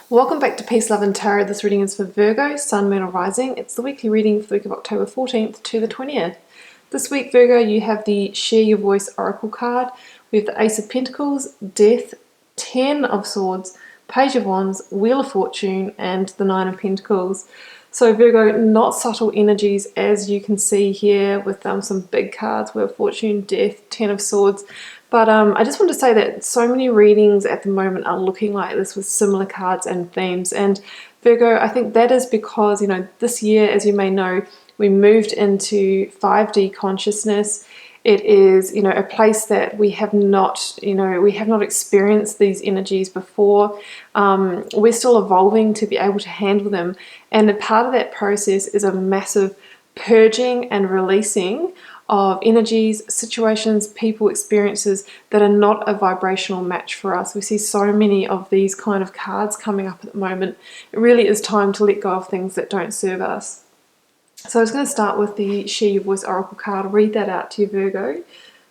Welcome back to Peace, Love and Tarot. This reading is for Virgo, Sun, Moon or Rising. It's the weekly reading for the week of October 14th to the 20th. This week, Virgo, you have the Share Your Voice Oracle card. We have the Ace of Pentacles, Death, Ten of Swords, Page of Wands, Wheel of Fortune, and the Nine of Pentacles. So Virgo, not subtle energies as you can see here with some big cards, Wheel of Fortune, Death, Ten of Swords. But I just want to say that so many readings at the moment are looking like this with similar cards and themes. And Virgo, I think that is because, this year, as you may know, we moved into 5D consciousness. It is, a place that we have not, experienced these energies before. We're still evolving to be able to handle them. And a part of that process is a massive purging and releasing of energies, situations, people, experiences that are not a vibrational match for us. We see so many of these kind of cards coming up at the moment. It really is time to let go of things that don't serve us. So I was going to start with the Share Your Voice Oracle card. I'll read that out to you, Virgo.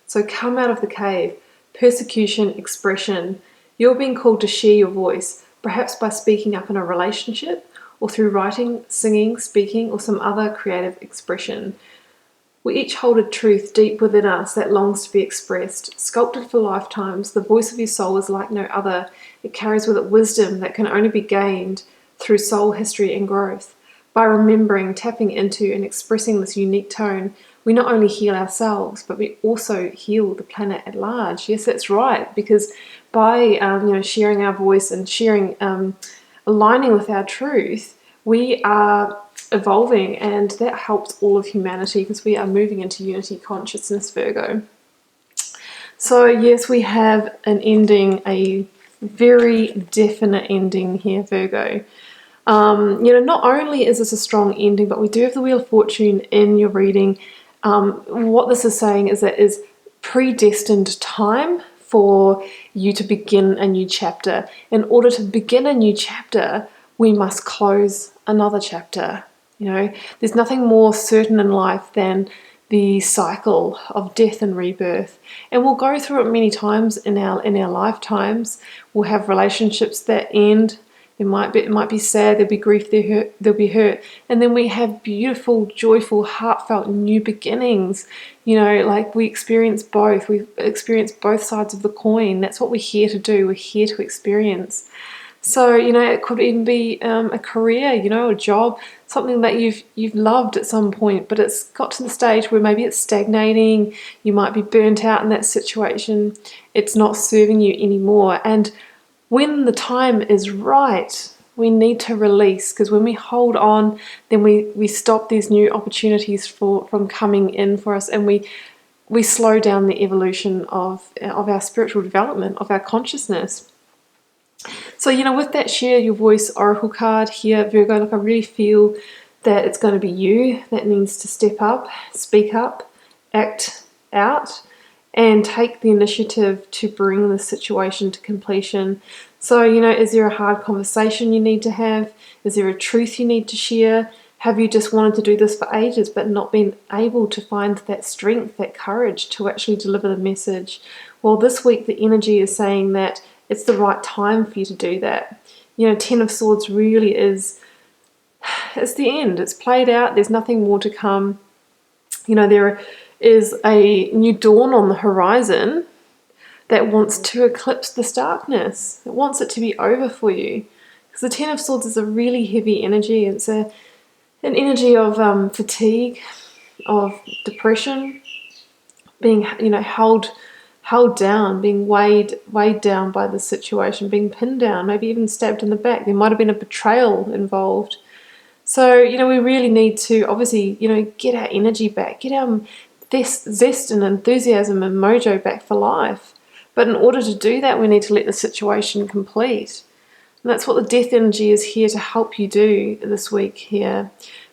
So come out of the cave. Persecution, expression. You're being called to share your voice, perhaps by speaking up in a relationship or through writing, singing, speaking, or some other creative expression. We each hold a truth deep within us that longs to be expressed. Sculpted for lifetimes, the voice of your soul is like no other. It carries with it wisdom that can only be gained through soul history and growth. By remembering, tapping into, and expressing this unique tone, we not only heal ourselves, but we also heal the planet at large. Yes, that's right, because by sharing our voice and sharing, aligning with our truth, we are evolving, and that helps all of humanity because we are moving into unity consciousness, Virgo. So yes, we have an ending, a very definite ending here, Virgo. Not only is this a strong ending, but we do have the Wheel of Fortune in your reading. What this is saying is that is predestined time for you to begin a new chapter. In order to begin a new chapter, we must close another chapter. There's nothing more certain in life than the cycle of death and rebirth, and we'll go through it many times in our lifetimes. We'll have relationships that end. It might be sad. There'll be grief. There'll be hurt, and then we have beautiful, joyful, heartfelt new beginnings. Like we experience both. We experience both sides of the coin. That's what we're here to do. We're here to experience. So, it could even be a career, a job, something that you've loved at some point, but it's got to the stage where maybe it's stagnating. You might be burnt out in that situation. It's not serving you anymore. And when the time is right, we need to release, because when we hold on, then we stop these new opportunities from coming in for us, and we slow down the evolution of our spiritual development, of our consciousness. So, with that Share Your Voice Oracle card here, Virgo, look, I really feel that it's going to be you that needs to step up, speak up, act out, and take the initiative to bring the situation to completion. So, is there a hard conversation you need to have? Is there a truth you need to share? Have you just wanted to do this for ages but not been able to find that strength, that courage to actually deliver the message? Well, this week the energy is saying that it's the right time for you to do that. Ten of Swords really is, it's the end. It's played out. There's nothing more to come. There is a new dawn on the horizon that wants to eclipse this darkness. It wants it to be over for you. Because the Ten of Swords is a really heavy energy. It's an energy of fatigue, of depression, being, held down, being weighed down by the situation, being pinned down, maybe even stabbed in the back. There might have been a betrayal involved. So, we really need to, obviously, get our energy back, get our zest and enthusiasm and mojo back for life. But in order to do that, we need to let the situation complete. And that's what the death energy is here to help you do this week here.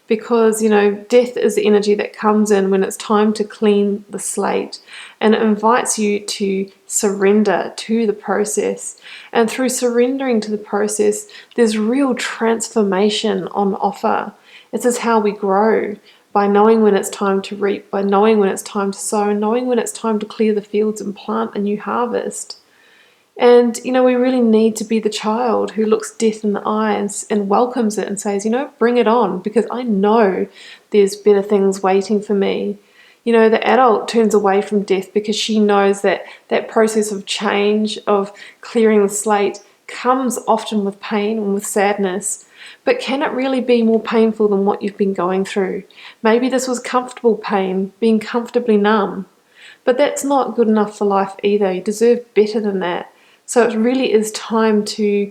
Because, death is the energy that comes in when it's time to clean the slate. And it invites you to surrender to the process. And through surrendering to the process, there's real transformation on offer. This is how we grow, by knowing when it's time to reap, by knowing when it's time to sow, and knowing when it's time to clear the fields and plant a new harvest. And, we really need to be the child who looks death in the eyes and welcomes it and says, bring it on, because I know there's better things waiting for me. The adult turns away from death because she knows that that process of change, of clearing the slate, comes often with pain and with sadness. But can it really be more painful than what you've been going through? Maybe this was comfortable pain, being comfortably numb. But that's not good enough for life either. You deserve better than that. So it really is time to,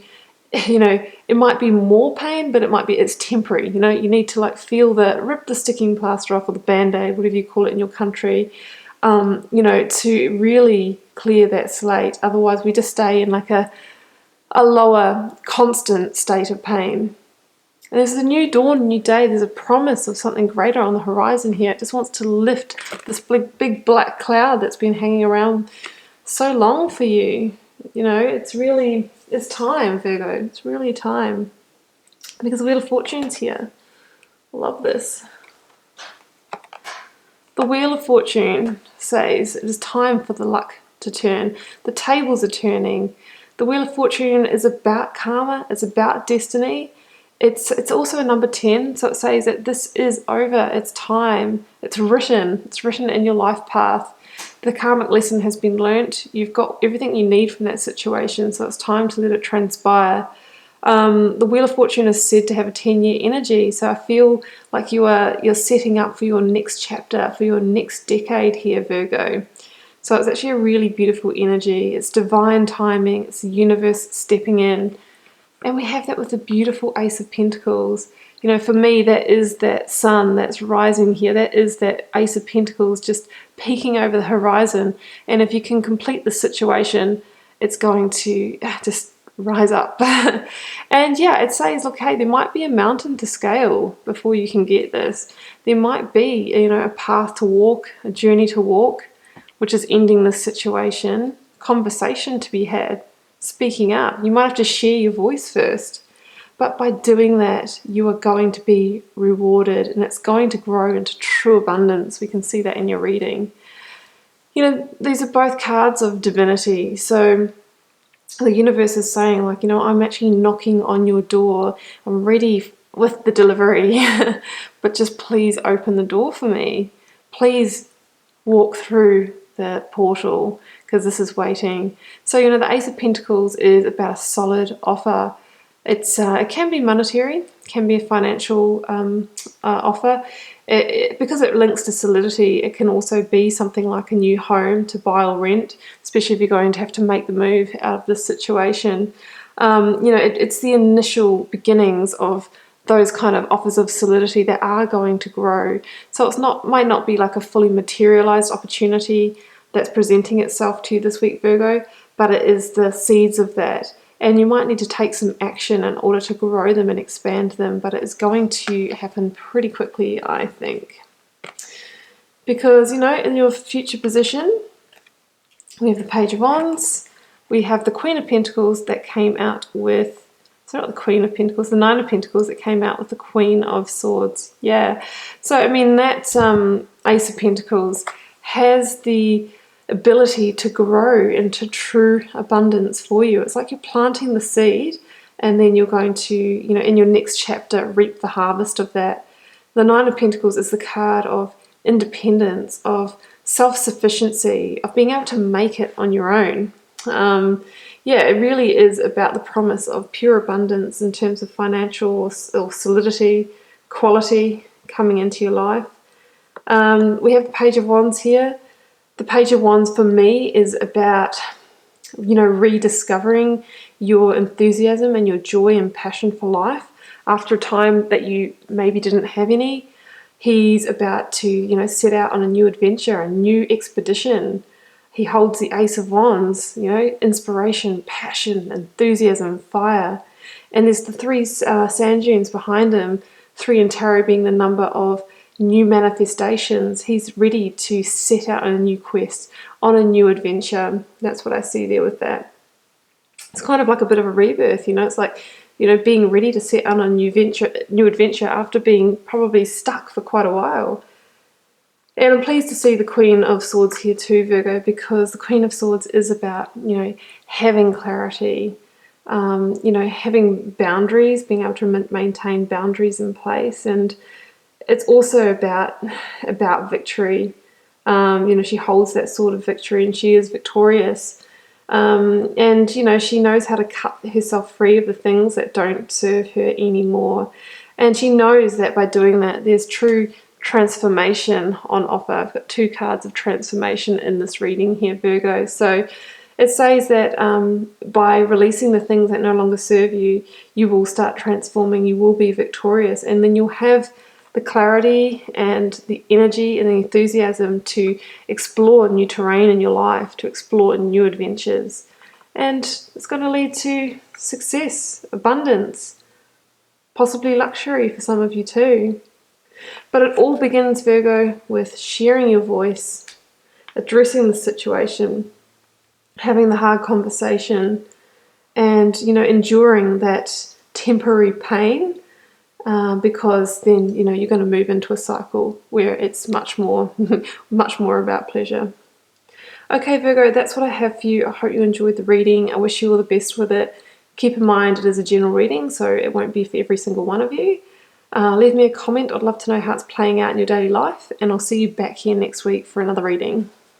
it might be more pain, but it's temporary. You need to feel rip the sticking plaster off, or the band-aid, whatever you call it in your country, to really clear that slate. Otherwise we just stay in a lower, constant state of pain. And there's a new dawn, a new day. There's a promise of something greater on the horizon here. It just wants to lift this big black cloud that's been hanging around so long for you. It's time, Virgo. It's really time. Because the Wheel of Fortune's here. I love this. The Wheel of Fortune says it is time for the luck to turn. The tables are turning. The Wheel of Fortune is about karma. It's about destiny. It's also a number 10, so it says that this is over. It's time. It's written. It's written in your life path. The karmic lesson has been learnt. You've got everything you need from that situation, so it's time to let it transpire. The Wheel of Fortune is said to have a 10-year energy, so I feel like you're setting up for your next chapter, for your next decade here, Virgo. So it's actually a really beautiful energy. It's divine timing. It's the universe stepping in. And we have that with the beautiful Ace of Pentacles. For me, that is that sun that's rising here. That is that Ace of Pentacles just peeking over the horizon. And if you can complete the situation, it's going to just rise up. And yeah, it says, look, hey, there might be a mountain to scale before you can get this. There might be, a path to walk, a journey to walk, which is ending this situation, conversation to be had. Speaking up. You might have to share your voice first, but by doing that you are going to be rewarded, and it's going to grow into true abundance. We can see that in your reading. These are both cards of divinity, so the universe is saying, I'm actually knocking on your door. I'm ready with the delivery, but just please open the door for me. Please walk through the portal, because this is waiting. So the Ace of Pentacles is about a solid offer. It can be monetary, can be a financial offer. Because it links to solidity, it can also be something like a new home to buy or rent, especially if you're going to have to make the move out of this situation. It's the initial beginnings of those kind of offers of solidity that are going to grow. So might not be like a fully materialized opportunity that's presenting itself to you this week, Virgo, but it is the seeds of that. And you might need to take some action in order to grow them and expand them, but it is going to happen pretty quickly, I think. Because, in your future position, we have the Page of Wands, we have the Queen of Pentacles that came out with, not the Queen of Pentacles, the Nine of Pentacles that came out with the Queen of Swords. Yeah. So, that Ace of Pentacles has the ability to grow into true abundance for you. It's like you're planting the seed, and then you're going to, in your next chapter, reap the harvest of that. The Nine of Pentacles is the card of independence, of self-sufficiency, of being able to make it on your own. It really is about the promise of pure abundance in terms of financial or solidity, quality coming into your life. We have the Page of Wands here. The Page of Wands for me is about, rediscovering your enthusiasm and your joy and passion for life after a time that you maybe didn't have any. He's about to, set out on a new adventure, a new expedition. He holds the Ace of Wands, inspiration, passion, enthusiasm, fire. And there's the three sand dunes behind him, 3 in tarot being the number of new manifestations. He's ready to set out on a new quest, on a new adventure. That's what I see there with that. It's kind of like a bit of a rebirth, It's like, being ready to set out on a new adventure after being probably stuck for quite a while. And I'm pleased to see the Queen of Swords here too, Virgo, because the Queen of Swords is about, having clarity, having boundaries, being able to maintain boundaries in place. And it's also about victory. She holds that sword of victory and she is victorious. And she knows how to cut herself free of the things that don't serve her anymore. And she knows that by doing that, there's true transformation on offer. I've got 2 cards of transformation in this reading here, Virgo. So it says that by releasing the things that no longer serve you, you will start transforming, you will be victorious, and then you'll have the clarity and the energy and the enthusiasm to explore new terrain in your life, to explore new adventures. And it's going to lead to success, abundance, possibly luxury for some of you too. But it all begins, Virgo, with sharing your voice, addressing the situation, having the hard conversation, and enduring that temporary pain, because then you're going to move into a cycle where it's much more much more about pleasure. Okay, Virgo, that's what I have for you. I hope you enjoyed the reading. I wish you all the best with it. Keep in mind it is a general reading, so it won't be for every single one of you. Leave me a comment. I'd love to know how it's playing out in your daily life, and I'll see you back here next week for another reading.